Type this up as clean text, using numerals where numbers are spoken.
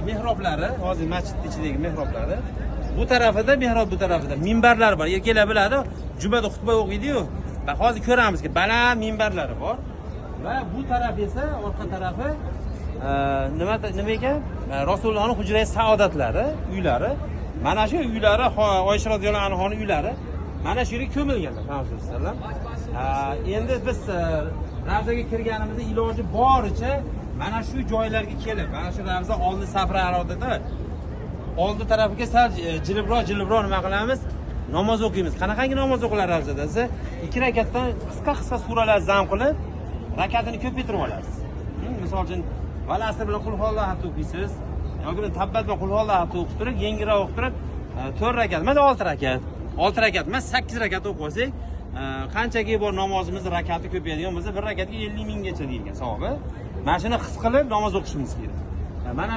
mehroblari, hozir masjidning ichidagi mehroblari. Bu tarafida mehrob, bu tarafida minbarlar bor. Erkaklar biladi, jumada xutba o'qiydi-yu. Hozir ko'ramizki, baland minbarlari bor. Va bu taraf esa orqa tarafi nima ekan? Rasulullohning hujrai saodatlari, uylari. Mana shu uylari Oysha roziyallohu anhoning uylari. Mana shu yerga ko'milganlar, Payg'ambar sollallohu alayhi vasallam. Endi biz ravzaga kirganimizda iloji boricha mana shu joylarga kelib, mana shu ravza oldi safra arodida oldi tarafiga sal jilibroq nima qilamiz? Namoz o'qiymiz. Qanaqangi namoz o'qilar ravzada? Siz 2 rakatdan qisqa suralar zam qilib, rakatini ko'paytirib olasiz. Misol uchun val asr bilan qul huvallohu ahad o'qiysiz. Yoki tabbat bilan qul huvallohu ahad o'qib turib, yengilroq o'qib turib, 4 rakat, emas 6 rakat. 6 rakat emas, 8 rakat o'qib olsak, qanchaga bor namozimiz rakati ko'payadigan bo'lsa, bir rakatga 50 minggacha deyilgan savobi. Mana shuni his qilib namoz o'qishimiz kerak. Mana